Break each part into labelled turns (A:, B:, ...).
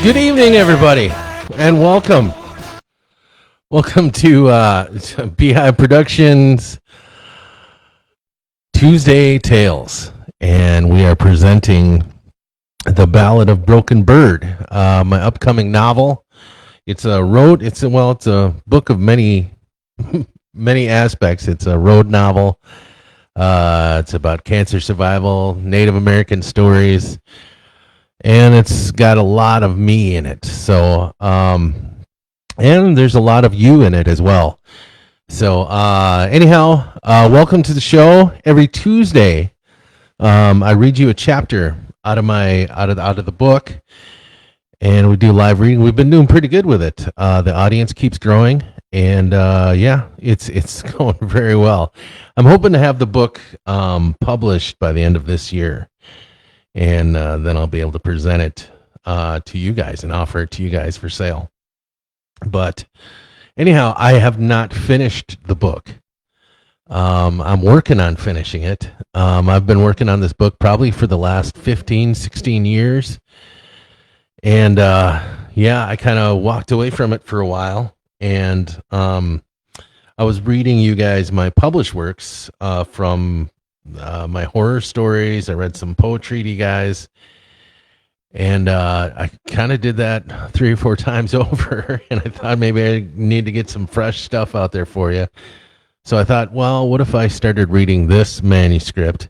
A: Good evening, everybody, and welcome. Welcome to b.hive Productions Tuesday Tales, and we are presenting the Ballad of Broken Bird, my upcoming novel. It's a book of many many aspects. It's a road novel. It's about cancer survival, Native American stories, and it's got a lot of me in it. So, and there's a lot of you in it as well. So, anyhow, welcome to the show. Every Tuesday, I read you a chapter out of the book, and we do live reading. We've been doing pretty good with it. The audience keeps growing, and it's going very well. I'm hoping to have the book published by the end of this year. And then I'll be able to present it to you guys and offer it to you guys for sale. But anyhow, I have not finished the book. I'm working on finishing it. I've been working on this book probably for the last 15, 16 years. And I kind of walked away from it for a while. And I was reading you guys my published works from my horror stories. I read some poetry to you guys, and I kind of did that 3 or 4 times over, and I thought maybe I need to get some fresh stuff out there for you. So I thought, well, what if I started reading this manuscript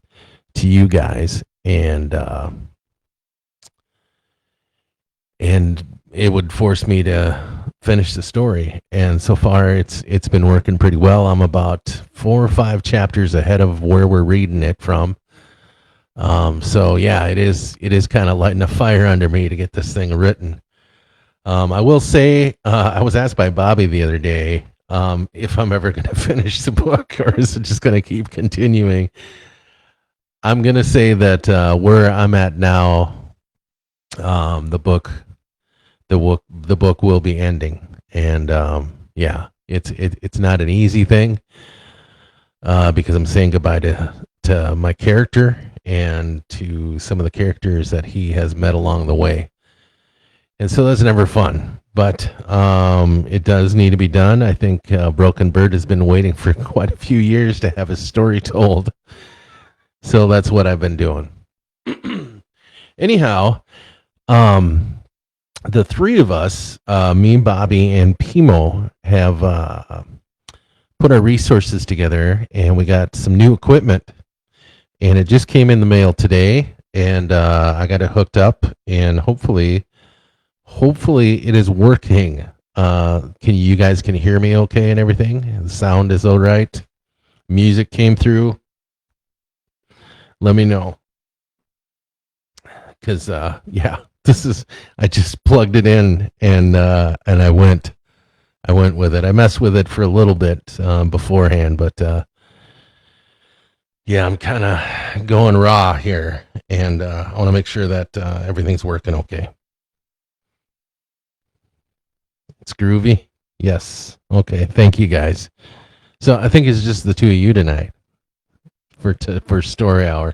A: to you guys, and it would force me to finish the story. And so far it's been working pretty well. I'm about 4 or 5 chapters ahead of where we're reading it from. So yeah, it is kind of lighting a fire under me to get this thing written. I will say, I was asked by Bobby the other day if I'm ever going to finish the book, or is it just going to keep continuing. I'm going to say that where I'm at now, the book will be ending, and it's not an easy thing because I'm saying goodbye to my character and to some of the characters that he has met along the way, and so that's never fun. But it does need to be done. I think Broken Bird has been waiting for quite a few years to have his story told, so that's what I've been doing. Anyhow, the 3 of us, me, Bobby, and Pimo, have put our resources together, and we got some new equipment, and it just came in the mail today, and I got it hooked up, and hopefully it is working. You guys can hear me okay and everything? The sound is all right? Music came through? Let me know. Because, I just plugged it in, and I went with it. I messed with it for a little bit beforehand, but I'm kind of going raw here, and I want to make sure that everything's working okay. It's groovy? Yes. Okay, thank you guys. So I think it's just the 2 of you tonight for story hour.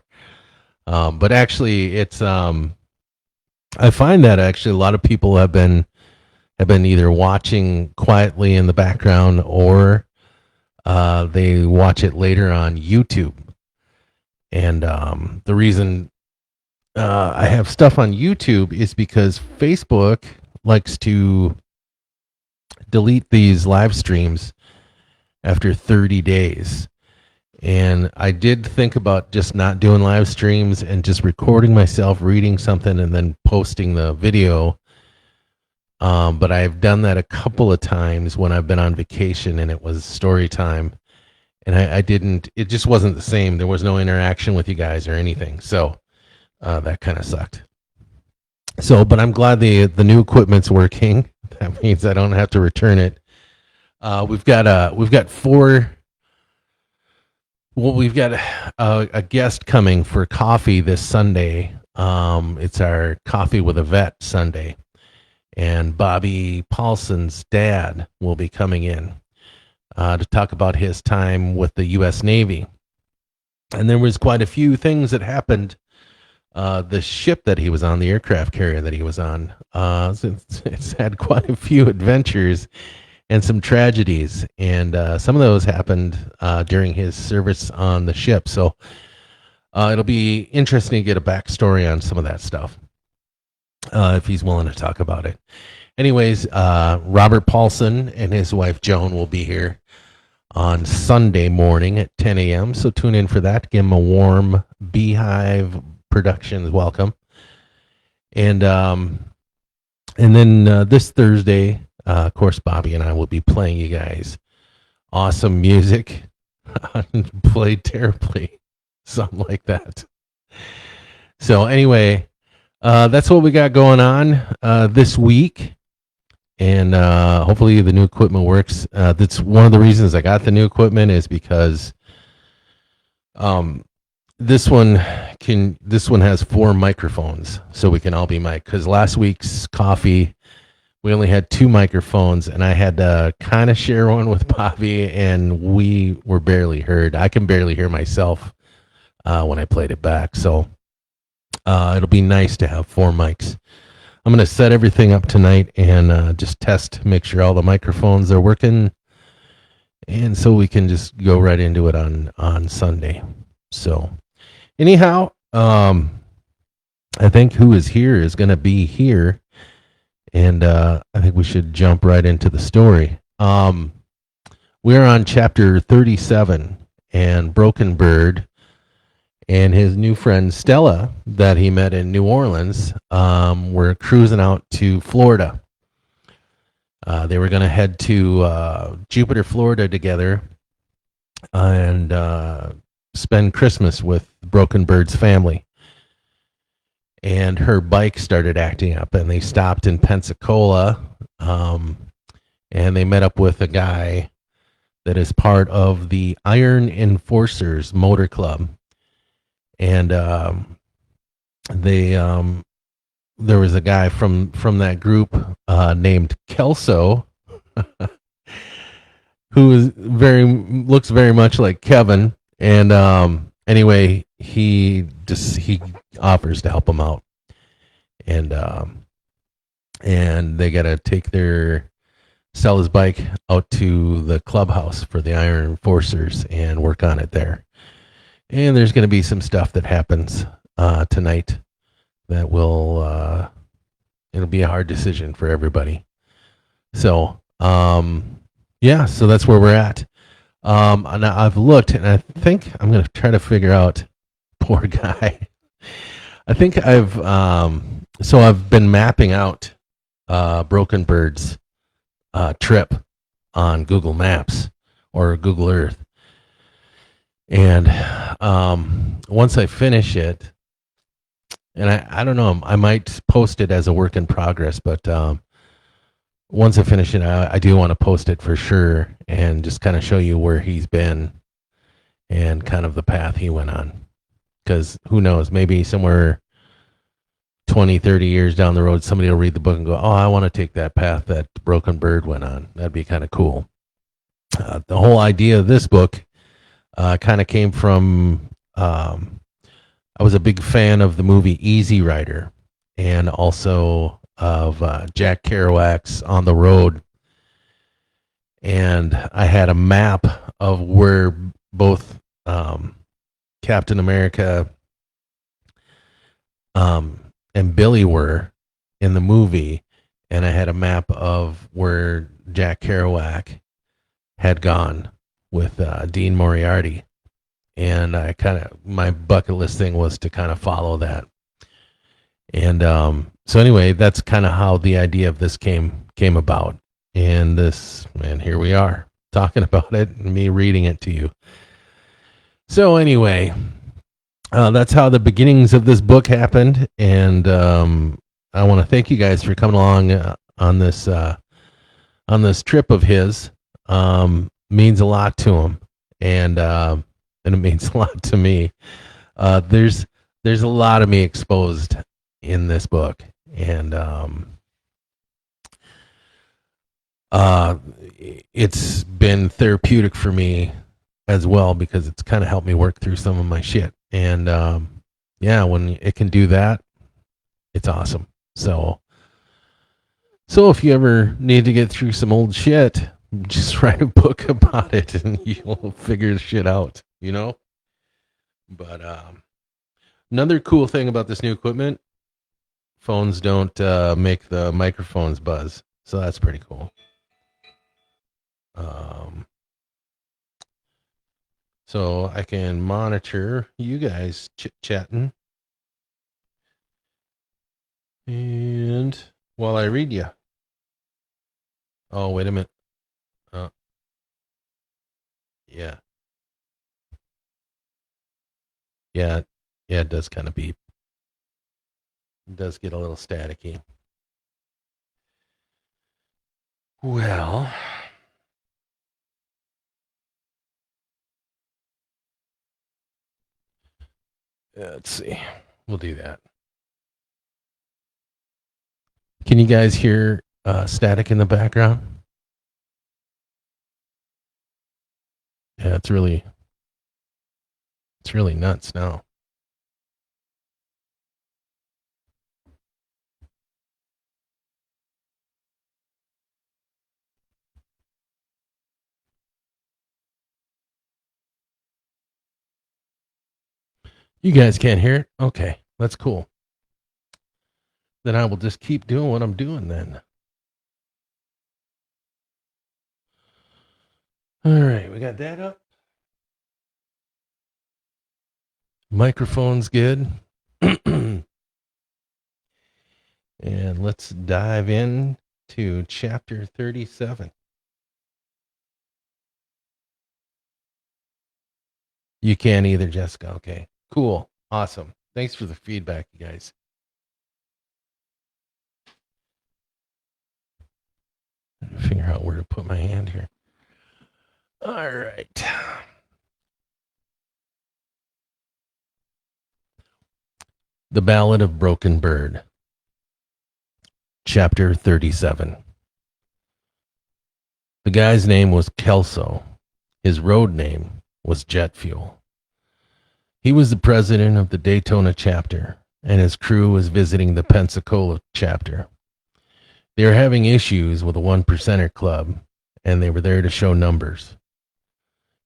A: But actually, it's I find that actually a lot of people have been either watching quietly in the background, or they watch it later on YouTube. And the reason I have stuff on YouTube is because Facebook likes to delete these live streams after 30 days. And I did think about just not doing live streams and just recording myself reading something and then posting the video. But I've done that a couple of times when I've been on vacation and it was story time. And it just wasn't the same. There was no interaction with you guys or anything. So that kind of sucked. So, but I'm glad the new equipment's working. That means I don't have to return it. We've got a guest coming for coffee this Sunday. It's our Coffee with a Vet Sunday, and Bobby Paulson's dad will be coming in to talk about his time with the U.S. Navy. And there was quite a few things that happened the ship that he was on, the aircraft carrier that he was on. It's had quite a few adventures and some tragedies, and some of those happened during his service on the ship. So it'll be interesting to get a backstory on some of that stuff if he's willing to talk about it. Anyways, Robert Paulson and his wife Joan will be here on Sunday morning at 10 a.m. So tune in for that. Give him a warm b.hive Productions welcome. And then this Thursday, of course, Bobby and I will be playing you guys awesome music. Played terribly, something like that. So anyway, that's what we got going on this week. And hopefully the new equipment works. That's one of the reasons I got the new equipment is because this one has 4 microphones, so we can all be mic'd. Because last week's coffee, we only had 2 microphones, and I had to kind of share one with Bobby, and we were barely heard. I can barely hear myself when I played it back. So it'll be nice to have 4 mics. I'm going to set everything up tonight and just test, make sure all the microphones are working, and so we can just go right into it on Sunday. So anyhow, I think who is here is going to be here, and I think we should jump right into the story. We're on chapter 37, and Broken Bird and his new friend Stella that he met in New Orleans were cruising out to Florida. They were going to head to Jupiter, Florida together and spend Christmas with Broken Bird's family. And her bike started acting up, and they stopped in Pensacola, and they met up with a guy that is part of the Iron Enforcers Motor Club. And there was a guy from that group named Kelso, who looks very much like Kevin. And anyway, he offers to help him out, and they got to sell his bike out to the clubhouse for the Iron Enforcers and work on it there. And there's going to be some stuff that happens tonight that will it'll be a hard decision for everybody. So yeah, so that's where we're at. And I've looked, and I think I'm going to try to figure out, poor guy. I think I've been mapping out Broken Bird's trip on Google Maps or Google Earth. And once I finish it, and I don't know, I might post it as a work in progress, but once I finish it, I do want to post it for sure and just kind of show you where he's been and kind of the path he went on. Because who knows, maybe somewhere 20, 30 years down the road, somebody will read the book and go, oh, I want to take that path that Broken Bird went on. That'd be kind of cool. The whole idea of this book kind of came from, I was a big fan of the movie Easy Rider and also of Jack Kerouac's On the Road. And I had a map of where both Captain America and Billy were in the movie. And I had a map of where Jack Kerouac had gone with Dean Moriarty. And my bucket list thing was to kind of follow that. And so anyway, that's kind of how the idea of this came about. And here we are talking about it and me reading it to you. So anyway, that's how the beginnings of this book happened. And I want to thank you guys for coming along on this trip of his. Means a lot to him, and it means a lot to me. There's a lot of me exposed in this book, and it's been therapeutic for me as well because it's kind of helped me work through some of my shit. And yeah, when it can do that, it's awesome. So if you ever need to get through some old shit, just write a book about it and you'll figure the shit out, you know? But another cool thing about this new equipment, phones don't make the microphones buzz. So that's pretty cool. Um, so I can monitor you guys chit-chatting and while I read you. Oh, wait a minute. Uh, yeah. Yeah. Yeah, it does kind of beep. It does get a little staticky. Well, let's see. We'll do that. Can you guys hear static in the background? Yeah, it's really nuts now. You guys can't hear it? Okay, that's cool. Then I will just keep doing what I'm doing then. All right, we got that up. Microphone's good. And let's dive in to chapter 37. You can either, Jessica. Okay, cool. Awesome. Thanks for the feedback, you guys. Figure out where to put my hand here. All right. The Ballad of Broken Bird, chapter 37. The guy's name was Kelso. His road name was Jet Fuel. He was the president of the Daytona chapter, and his crew was visiting the Pensacola chapter. They were having issues with a one percenter club, and they were there to show numbers.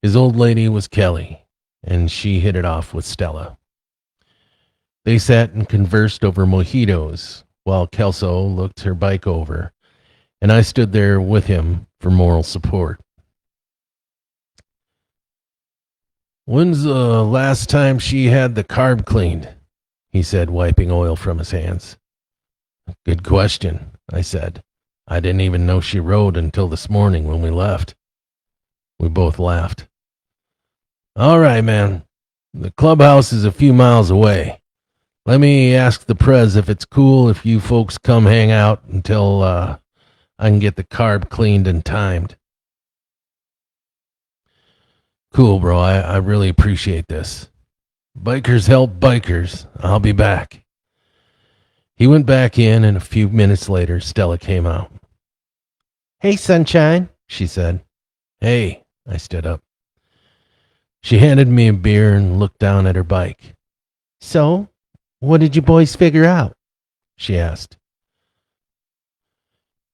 A: His old lady was Kelly, and she hit it off with Stella. They sat and conversed over mojitos while Kelso looked her bike over, and I stood there with him for moral support. When's the last time she had the carb cleaned? He said, wiping oil from his hands. Good question, I said. I didn't even know she rode until this morning when we left. We both laughed. All right, man. The clubhouse is a few miles away. Let me ask the prez if it's cool if you folks come hang out until I can get the carb cleaned and timed. Cool, bro. I really appreciate this. Bikers help bikers. I'll be back. He went back in, and a few minutes later, Stella came out. Hey, sunshine, she said. Hey, I stood up. She handed me a beer and looked down at her bike. So, what did you boys figure out? She asked.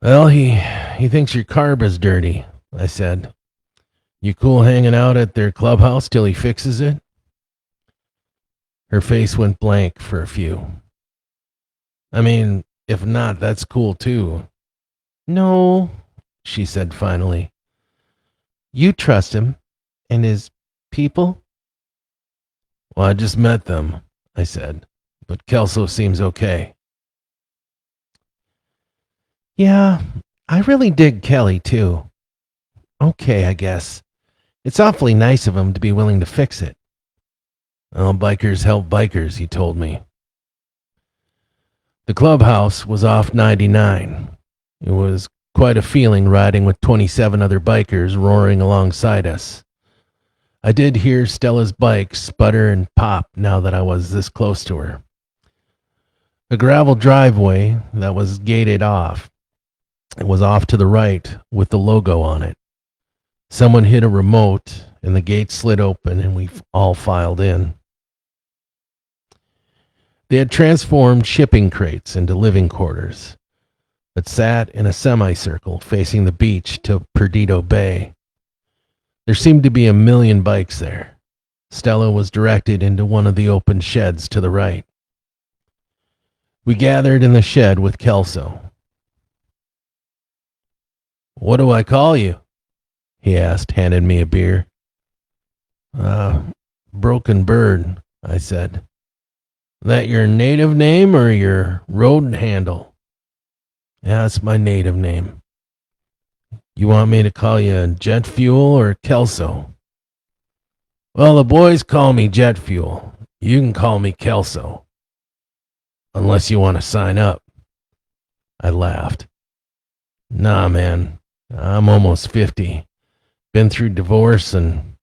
A: Well, he thinks your carb is dirty, I said. You cool hanging out at their clubhouse till he fixes it? Her face went blank for a few. I mean, if not, that's cool too. No, she said finally. You trust him and his people? Well, I just met them, I said, but Kelso seems okay. Yeah, I really dig Kelly too. Okay, I guess. It's awfully nice of him to be willing to fix it. Well, bikers help bikers, he told me. The clubhouse was off 99. It was quite a feeling riding with 27 other bikers roaring alongside us. I did hear Stella's bike sputter and pop now that I was this close to her. The gravel driveway that was gated off, it was off to the right with the logo on it. Someone hit a remote and the gate slid open and we all filed in. They had transformed shipping crates into living quarters, but sat in a semicircle facing the beach to Perdido Bay. There seemed to be a million bikes there. Stella was directed into one of the open sheds to the right. We gathered in the shed with Kelso. "What do I call you?" he asked, handing me a beer. Broken Bird," I said. "That your native name or your road handle?" "Yeah, it's my native name." "You want me to call you Jet Fuel or Kelso?" "Well, the boys call me Jet Fuel. You can call me Kelso. Unless you want to sign up." I laughed. "Nah, man. I'm almost 50. Been through divorce and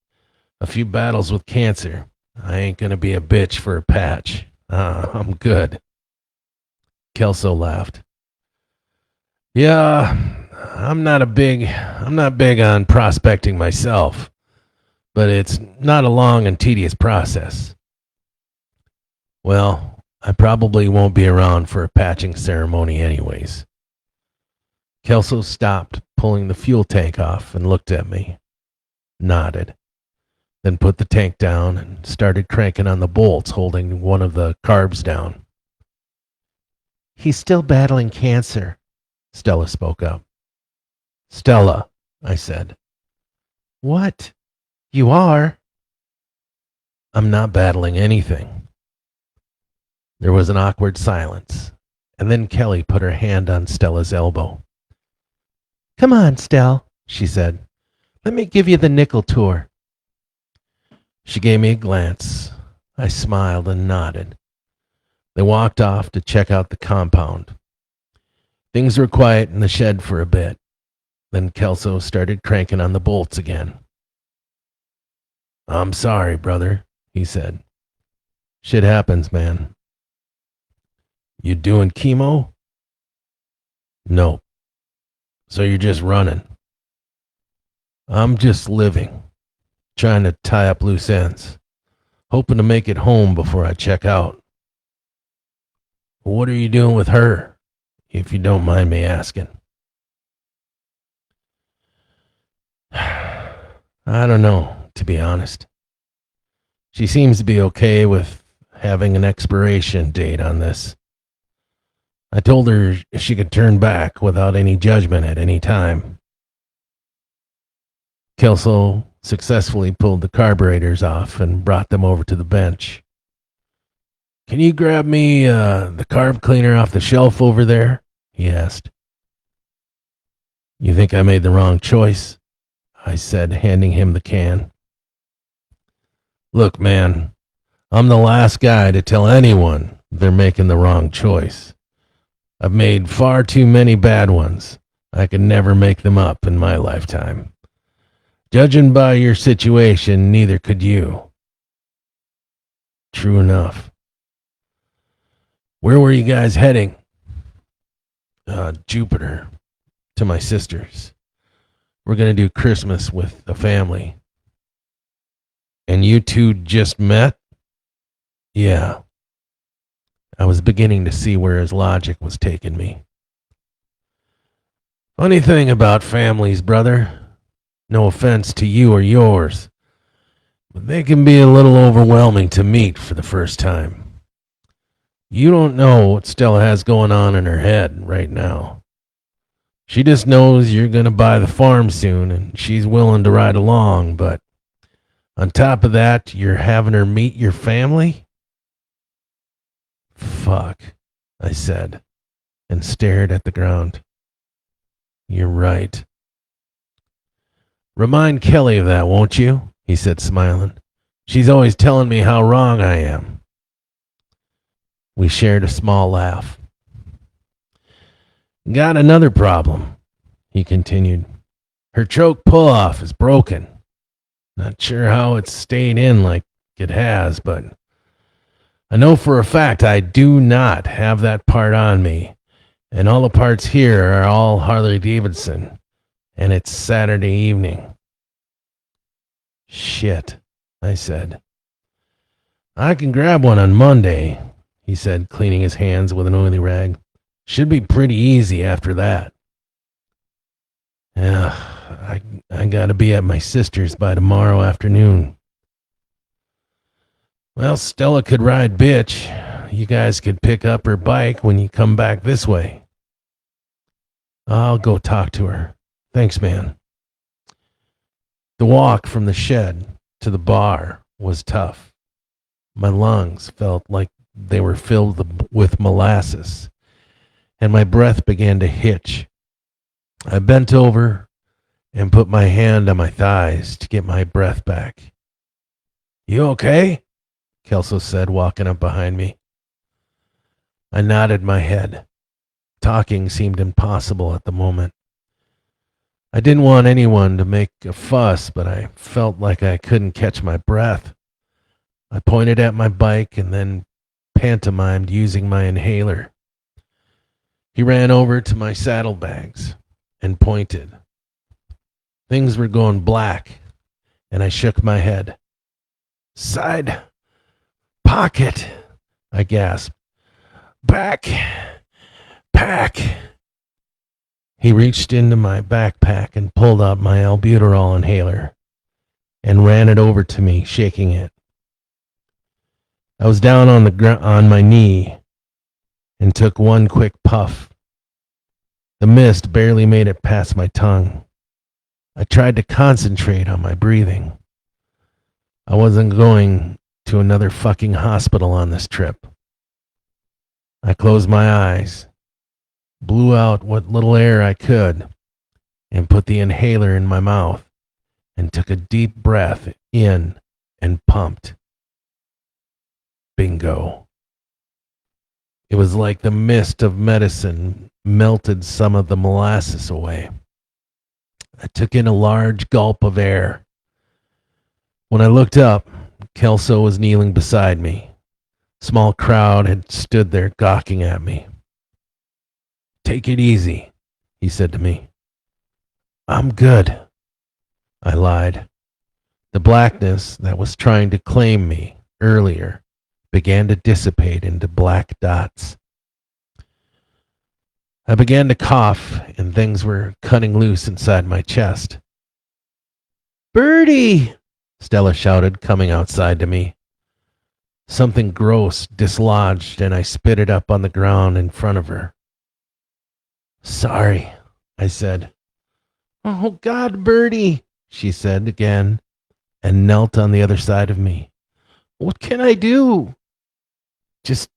A: a few battles with cancer. I ain't gonna be a bitch for a patch. I'm good." Kelso laughed. "Yeah, I'm not big on prospecting myself, but it's not a long and tedious process." "Well, I probably won't be around for a patching ceremony anyways." Kelso stopped pulling the fuel tank off and looked at me, nodded, then put the tank down and started cranking on the bolts holding one of the carbs down. "He's still battling cancer," Stella spoke up. "Stella," I said. "What? You are?" "I'm not battling anything." There was an awkward silence, and then Kelly put her hand on Stella's elbow. "Come on, Stell," she said. "Let me give you the nickel tour." She gave me a glance. I smiled and nodded. They walked off to check out the compound. Things were quiet in the shed for a bit. Then Kelso started cranking on the bolts again. "I'm sorry, brother," he said. "Shit happens, man." "You doing chemo?" "Nope." "So you're just running?" "I'm just living, trying to tie up loose ends, hoping to make it home before I check out." "What are you doing with her, if you don't mind me asking?" "I don't know, to be honest. She seems to be okay with having an expiration date on this. I told her she could turn back without any judgment at any time." Kelso successfully pulled the carburetors off and brought them over to the bench. "Can you grab me the carb cleaner off the shelf over there?" he asked. "You think I made the wrong choice?" I said, handing him the can. "Look, man, I'm the last guy to tell anyone they're making the wrong choice. I've made far too many bad ones. I could never make them up in my lifetime. Judging by your situation, neither could you." "True enough." "Where were you guys heading?" "Jupiter, to my sister's. We're going to do Christmas with the family." "And you two just met?" "Yeah." I was beginning to see where his logic was taking me. "Funny thing about families, brother. No offense to you or yours, but they can be a little overwhelming to meet for the first time. You don't know what Stella has going on in her head right now. She just knows you're going to buy the farm soon, and she's willing to ride along, but on top of that, you're having her meet your family?" "Fuck," I said, and stared at the ground. "You're right." "Remind Kelly of that, won't you?" he said, smiling. "She's always telling me how wrong I am." We shared a small laugh. "Got another problem," he continued. "Her choke pull-off is broken. Not sure how it's stayed in like it has, but I know for a fact I do not have that part on me, and all the parts here are all Harley Davidson, and it's Saturday evening." "Shit," I said. "I can grab one on Monday. he said, cleaning his hands with an oily rag. Should be pretty easy after that. Yeah, I gotta be at my sister's by tomorrow afternoon. Well, Stella could ride bitch. You guys could pick up her bike when you come back this way. I'll go talk to her. Thanks, man. The walk from the shed to the bar was tough. My lungs felt like they were filled with molasses, and my breath began to hitch. I bent over and put my hand on my thighs to get my breath back. You okay? Kelso said, walking up behind me. I nodded my head. Talking seemed impossible at the moment. I didn't want anyone to make a fuss, but I felt like I couldn't catch my breath. I pointed at my bike and then pantomimed using my inhaler. He ran over to my saddlebags and pointed. Things were going black, and I shook my head. Side pocket, I gasped. Back pack. He reached into my backpack and pulled out my albuterol inhaler and ran it over to me, shaking it. I was down on the on my knee and took one quick puff. The mist barely made it past my tongue. I tried to concentrate on my breathing. I wasn't going to another fucking hospital on this trip. I closed my eyes, blew out what little air I could, and put the inhaler in my mouth and took a deep breath in and pumped. Bingo. It was like the mist of medicine melted some of the molasses away. I took in a large gulp of air. When I looked up, Kelso was kneeling beside me. A small crowd had stood there gawking at me. Take it easy, he said to me. I'm good, I lied. The blackness that was trying to claim me earlier began to dissipate into black dots. I began to cough, and things were cutting loose inside my chest. Birdie! Stella shouted, coming outside to me. Something gross dislodged, and I spit it up on the ground in front of her. Sorry, I said. Oh, God, Birdie, she said again, and knelt on the other side of me. What can I do? Just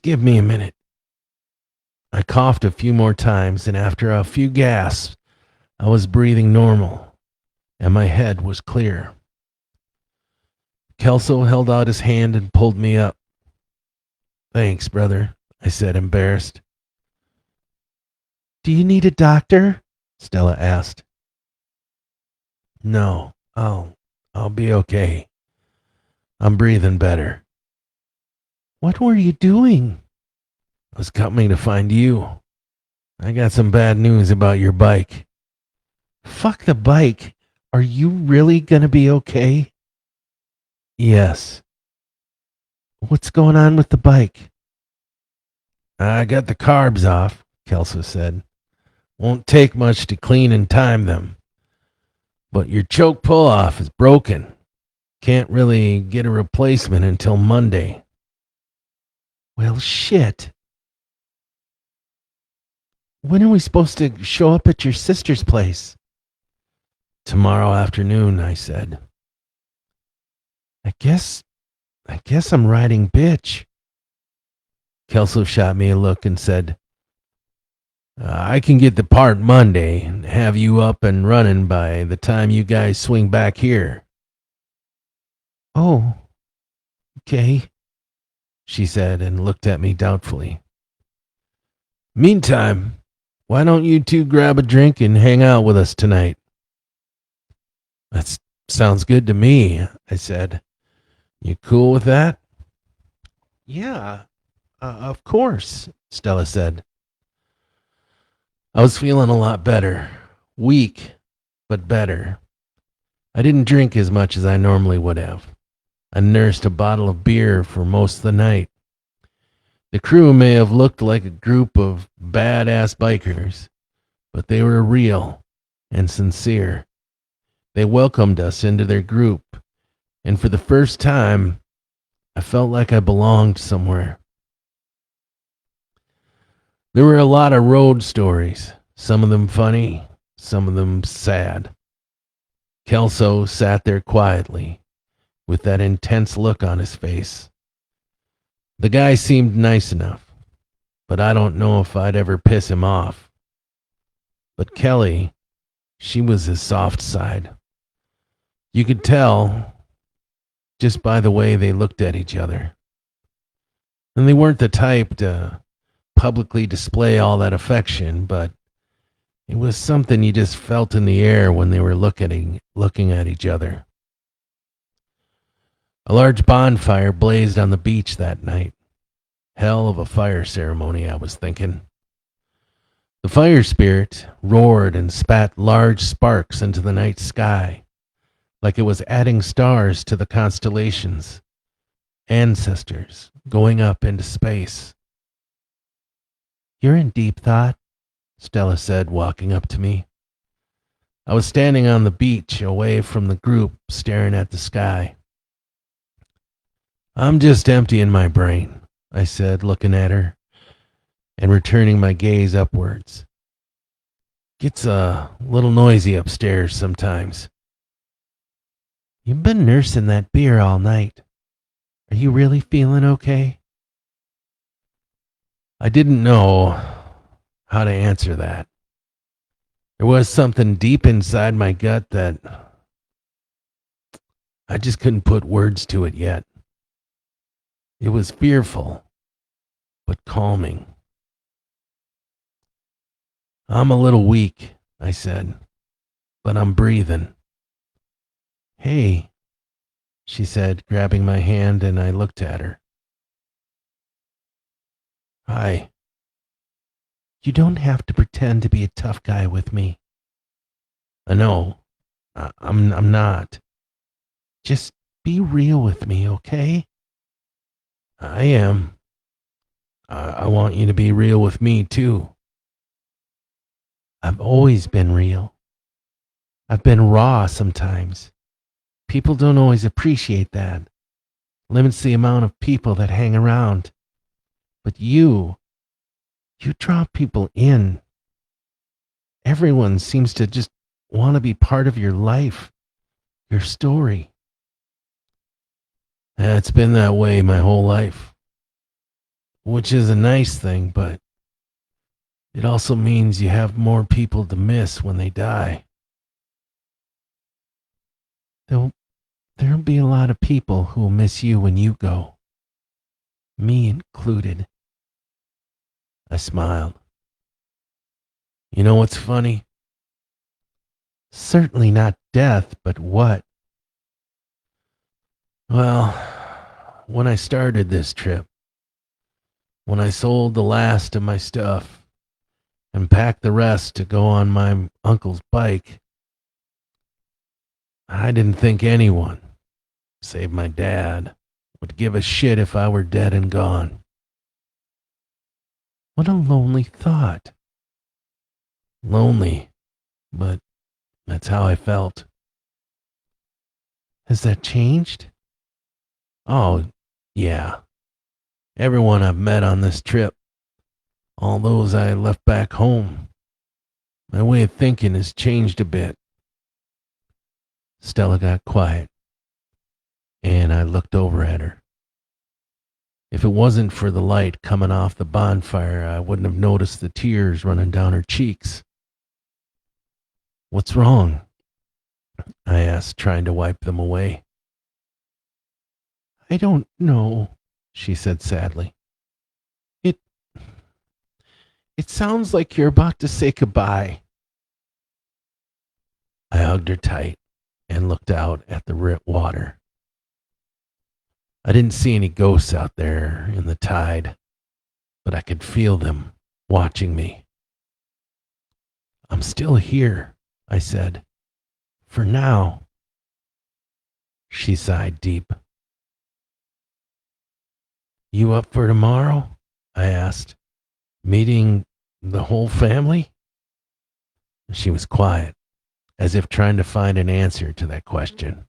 A: give me a minute. I coughed a few more times, and after a few gasps, I was breathing normal, and my head was clear. Kelso held out his hand and pulled me up. Thanks, brother, I said, embarrassed. Do you need a doctor? Stella asked. No, I'll be okay. I'm breathing better. What were you doing? I was coming to find you. I got some bad news about your bike. Fuck the bike. Are you really gonna be okay? Yes. What's going on with the bike? I got the carbs off, Kelso said. Won't take much to clean and time them. But your choke pull-off is broken. Can't really get a replacement until Monday. Well, shit. When are we supposed to show up at your sister's place? Tomorrow afternoon, I said. I guess I'm riding bitch. Kelso shot me a look and said, I can get the part Monday and have you up and running by the time you guys swing back here. Oh, okay, she said and looked at me doubtfully. Meantime, why don't you two grab a drink and hang out with us tonight? That sounds good to me, I said. You cool with that? Yeah, of course, Stella said. I was feeling a lot better. Weak, but better. I didn't drink as much as I normally would have. I nursed a bottle of beer for most of the night. The crew may have looked like a group of badass bikers, but they were real and sincere. They welcomed us into their group, and for the first time, I felt like I belonged somewhere. There were a lot of road stories, some of them funny, some of them sad. Kelso sat there quietly, with that intense look on his face. The guy seemed nice enough, but I don't know if I'd ever piss him off. But Kelly, she was his soft side. You could tell just by the way they looked at each other. And they weren't the type to publicly display all that affection, but it was something you just felt in the air when they were looking at each other. A large bonfire blazed on the beach that night. Hell of a fire ceremony, I was thinking. The fire spirit roared and spat large sparks into the night sky, like it was adding stars to the constellations, ancestors going up into space. "You're in deep thought," Stella said, walking up to me. I was standing on the beach, away from the group, staring at the sky. "I'm just empty in my brain," I said, looking at her and returning my gaze upwards. "Gets a little noisy upstairs sometimes." "You've been nursing that beer all night. Are you really feeling okay?" I didn't know how to answer that. There was something deep inside my gut that I just couldn't put words to it yet. It was fearful, but calming. "I'm a little weak," I said, "but I'm breathing." "Hey," she said, grabbing my hand, and I looked at her. "Hi." "You don't have to pretend to be a tough guy with me." "I know. I'm not. Just be real with me, okay?" "I am. I want you to be real with me, too." "I've always been real. I've been raw sometimes. People don't always appreciate that. Limits the amount of people that hang around. But you draw people in. Everyone seems to just want to be part of your life, your story." "It's been that way my whole life, which is a nice thing, but it also means you have more people to miss when they die." There'll, there'll be a lot of people who will miss you when you go, me included." I smiled. "You know what's funny?" "Certainly not death, but what?" "Well, when I started this trip, when I sold the last of my stuff and packed the rest to go on my uncle's bike, I didn't think anyone, save my dad, would give a shit if I were dead and gone." "What a lonely thought." "Lonely, but that's how I felt." "Has that changed?" "Oh, yeah. Everyone I've met on this trip, all those I left back home, my way of thinking has changed a bit." Stella got quiet, and I looked over at her. If it wasn't for the light coming off the bonfire, I wouldn't have noticed the tears running down her cheeks. "What's wrong?" I asked, trying to wipe them away. "I don't know," she said sadly. It it sounds like you're about to say goodbye." I hugged her tight and looked out at the water. I didn't see any ghosts out there in the tide, but I could feel them watching me. "I'm still here," I said. "For now." She sighed deep. You up for tomorrow? I asked. Meeting the whole family? She was quiet, as if trying to find an answer to that question.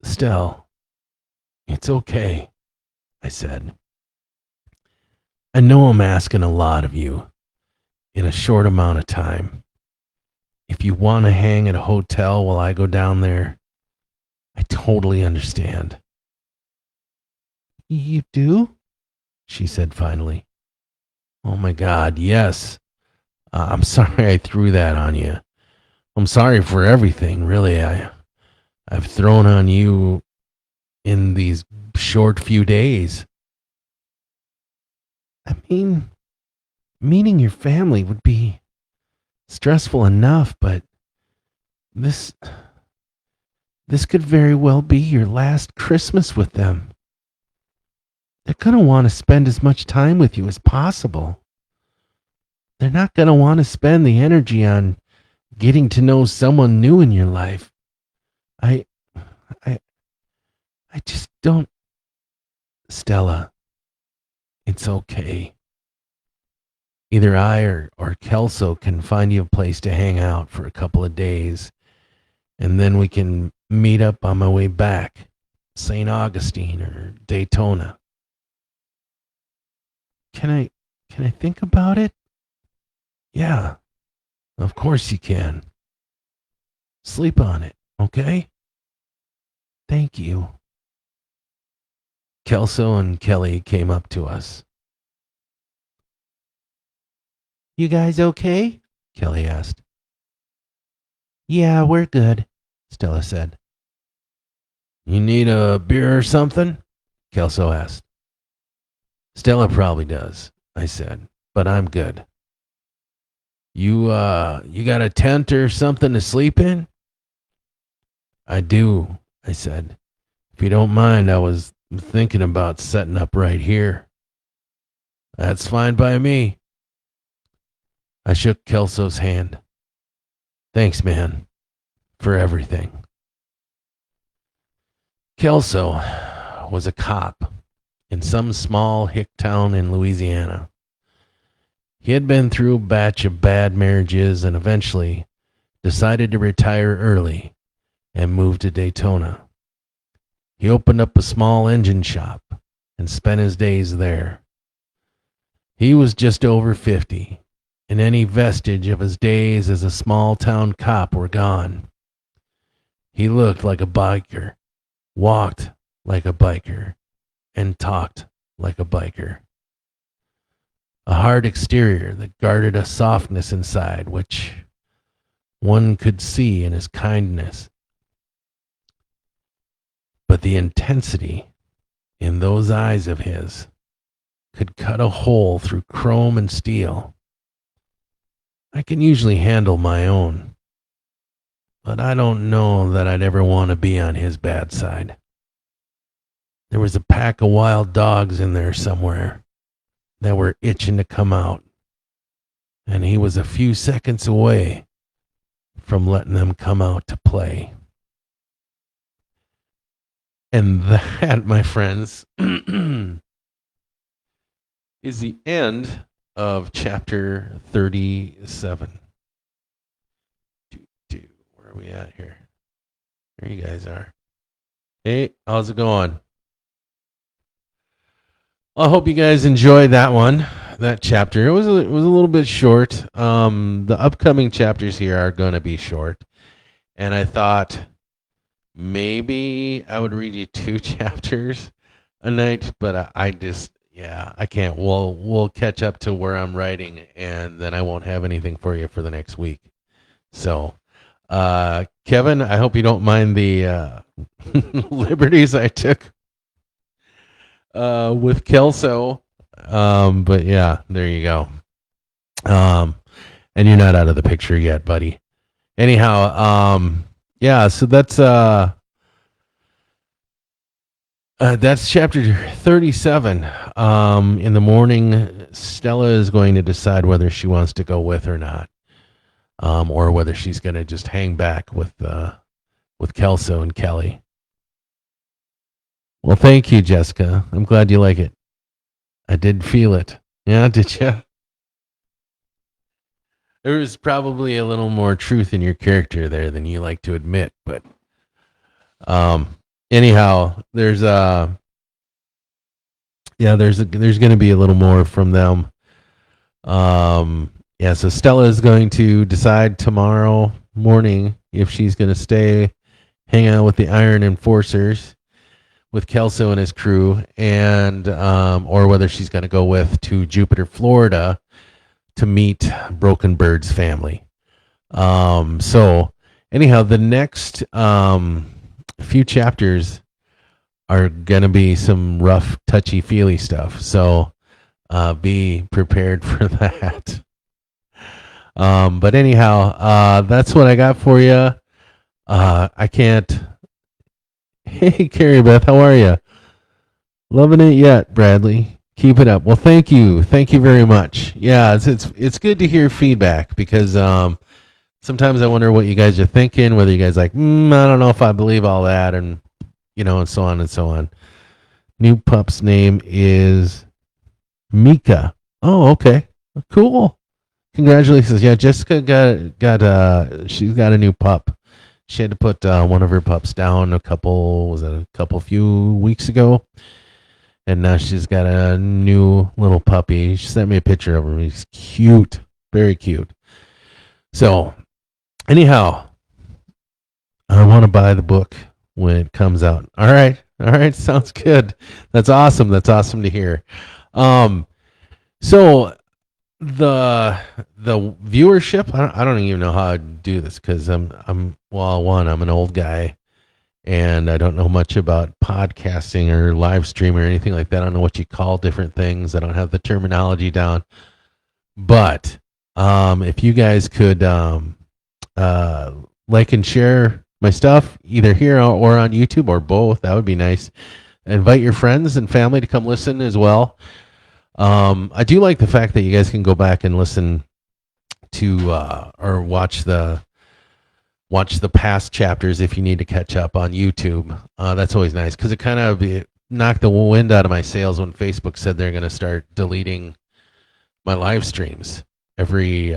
A: Stell, it's okay, I said. I know I'm asking a lot of you in a short amount of time. If you want to hang at a hotel while I go down there, I totally understand. You do? She said finally. Oh my God, yes. I'm sorry I threw that on you. I'm sorry for everything, really. I've thrown on you in these short few days. I mean, meeting your family would be stressful enough, but this this could very well be your last Christmas with them. They're going to want to spend as much time with you as possible. They're not going to want to spend the energy on getting to know someone new in your life. I I I just don't. Stella, it's okay. Either I or Kelso can find you a place to hang out for a couple of days, and then we can meet up on my way back, St. Augustine or Daytona. Can I think about it? Yeah, of course you can. Sleep on it, okay? Thank you. Kelso and Kelly came up to us. You guys okay? Kelly asked. Yeah, we're good, Stella said. You need a beer or something? Kelso asked. Stella probably does, I said, but I'm good. You got a tent or something to sleep in? I do, I said. If you don't mind, I was thinking about setting up right here. That's fine by me. I shook Kelso's hand. Thanks, man, for everything. Kelso was a cop in some small hick town in Louisiana. He had been through a batch of bad marriages and eventually decided to retire early and move to Daytona. He opened up a small engine shop and spent his days there. He was just over 50, and any vestige of his days as a small town cop were gone. He looked like a biker, walked like a biker, and talked like a biker. A hard exterior that guarded a softness inside, which one could see in his kindness. But the intensity in those eyes of his could cut a hole through chrome and steel. I can usually handle my own, but I don't know that I'd ever want to be on his bad side. There was a pack of wild dogs in there somewhere that were itching to come out, and he was a few seconds away from letting them come out to play. And that, my friends, is the end of chapter 37. Where are we at here? There you guys are. Hey, how's it going? I hope you guys enjoyed that one, that chapter. It was a little bit short. The upcoming chapters here are going to be short, and I thought maybe I would read you 2 chapters a night, but I just, yeah, I can't. We'll catch up to where I'm writing, and then I won't have anything for you for the next week. So, Kevin, I hope you don't mind the liberties I took with Kelso. But yeah, there you go. And you're not out of the picture yet, buddy. Anyhow, yeah, so that's chapter 37. In the morning, Stella is going to decide whether she wants to go with or not, or whether she's going to just hang back with Kelso and Kelly. Well, thank you, Jessica. I'm glad you like it. I did feel it. Yeah, did you? There was probably a little more truth in your character there than you like to admit, but um anyhow, there's going to be a little more from them. Yeah, so Stella is going to decide tomorrow morning if she's going to stay hang out with the Iron Enforcers with Kelso and his crew, and or whether she's going to go with to Jupiter, Florida, to meet Broken Bird's family. So anyhow, the next few chapters are gonna be some rough, touchy feely stuff. So be prepared for that. But anyhow, that's what I got for you. I can't. Hey, Carrie Beth, how are you? Loving it yet, Bradley? Keep it up. Well, thank you very much. Yeah, it's good to hear feedback because sometimes I wonder what you guys are thinking, whether you guys like, I don't know if I believe all that, and and so on and so on. New pup's name is Mika. Oh, okay, cool. Congratulations. Yeah, Jessica got she's got a new pup. She had to put one of her pups down a couple few weeks ago, and now she's got a new little puppy. She sent me a picture of him. He's cute, very cute. So anyhow, I want to buy the book when it comes out. All right, sounds good. That's awesome. That's awesome to hear. Um, so the viewership, I don't even know how I do this because I'm well, one, I'm an old guy and I don't know much about podcasting or live stream or anything like that. I don't know what you call different things. I don't have the terminology down. But if you guys could like and share my stuff either here or on YouTube or both, that would be nice. Invite your friends and family to come listen as well. I do like the fact that you guys can go back and listen to or watch the past chapters if you need to catch up on YouTube. That's always nice because it knocked the wind out of my sails when Facebook said they're going to start deleting my live streams every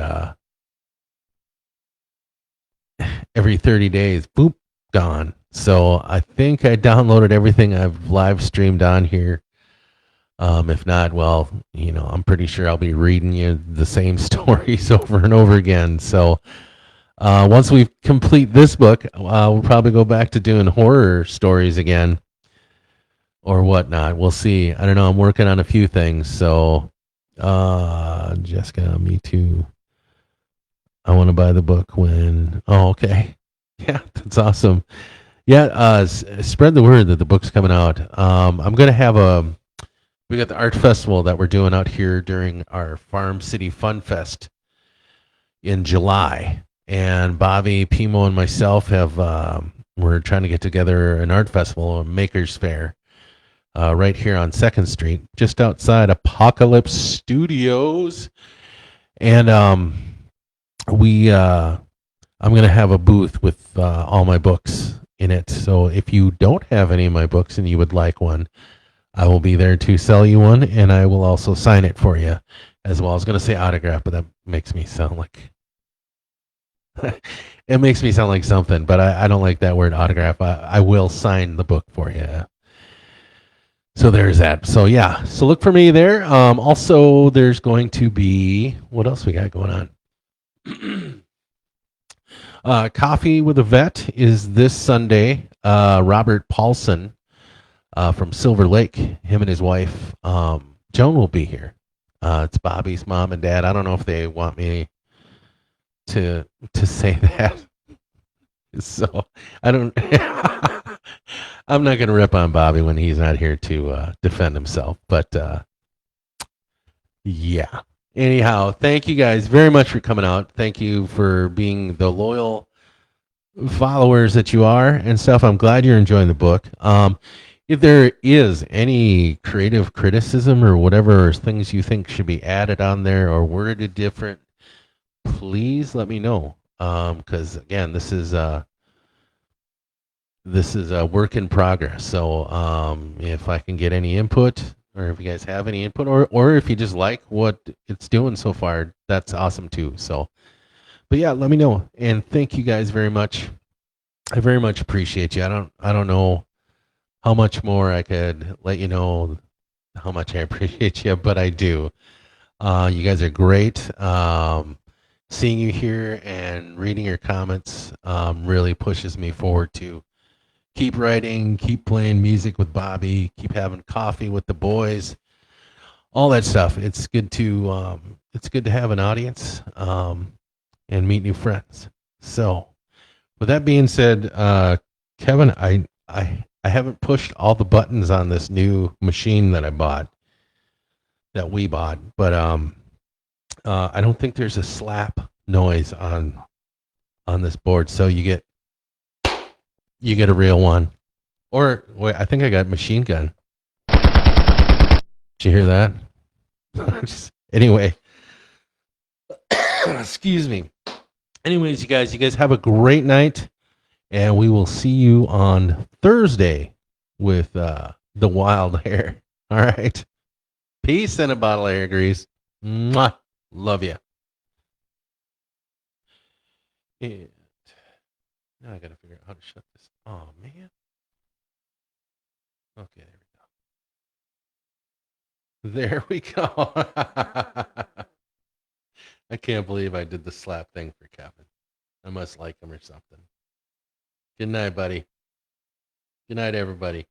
A: 30 days. Boop, gone. So I think I downloaded everything I've live streamed on here. If not, well, I'm pretty sure I'll be reading you the same stories over and over again. So once we complete this book, we'll probably go back to doing horror stories again or whatnot. We'll see. I don't know. I'm working on a few things. So Jessica, me too. I want to buy the book when. Oh, okay. Yeah, that's awesome. Yeah, spread the word that the book's coming out. I'm going to have we got the art festival that we're doing out here during our Farm City Fun Fest in July. And Bobby, Pimo, and myself we're trying to get together an art festival, a Maker's Fair, right here on 2nd Street, just outside Apocalypse Studios. And I'm going to have a booth with all my books in it. So if you don't have any of my books and you would like one, I will be there to sell you one, and I will also sign it for you as well. I was going to say autograph, but that makes me sound like it makes me sound like something, but I don't like that word autograph. I will sign the book for you. So there's that. So yeah, so look for me there. Also, there's going to be, what else we got going on? Coffee with a Vet is this Sunday. Robert Paulson from Silver Lake, him and his wife, Joan, will be here. It's Bobby's mom and dad. I don't know if they want me to say that. So I don't. I'm not going to rip on Bobby when he's not here to defend himself. But yeah. Anyhow, thank you guys very much for coming out. Thank you for being the loyal followers that you are and stuff. I'm glad you're enjoying the book. If there is any creative criticism or whatever, or things you think should be added on there or worded different, please let me know. Because again, this is this is a work in progress. So if I can get any input, or if you guys have any input, or if you just like what it's doing so far, that's awesome too. So, but yeah, let me know. And thank you guys very much. I very much appreciate you. I don't know how much more I could let you know how much I appreciate you, but I do. You guys are great. Seeing you here and reading your comments really pushes me forward to keep writing, keep playing music with Bobby, keep having coffee with the boys, all that stuff. It's good to have an audience and meet new friends. So, with that being said, Kevin, I haven't pushed all the buttons on this new machine that I bought, that we bought, but I don't think there's a slap noise on this board, so you get a real one. Or wait, I think I got machine gun. Did you hear that? Anyway, excuse me. Anyways, you guys have a great night, and we will see you on Thursday with the wild hair. All right. Peace and a bottle of hair grease. Mwah. Love you. And now I gotta figure out how to shut this. Oh man. Okay, there we go. There we go. I can't believe I did the slap thing for Kevin. I must like him or something. Good night, buddy. Good night, everybody.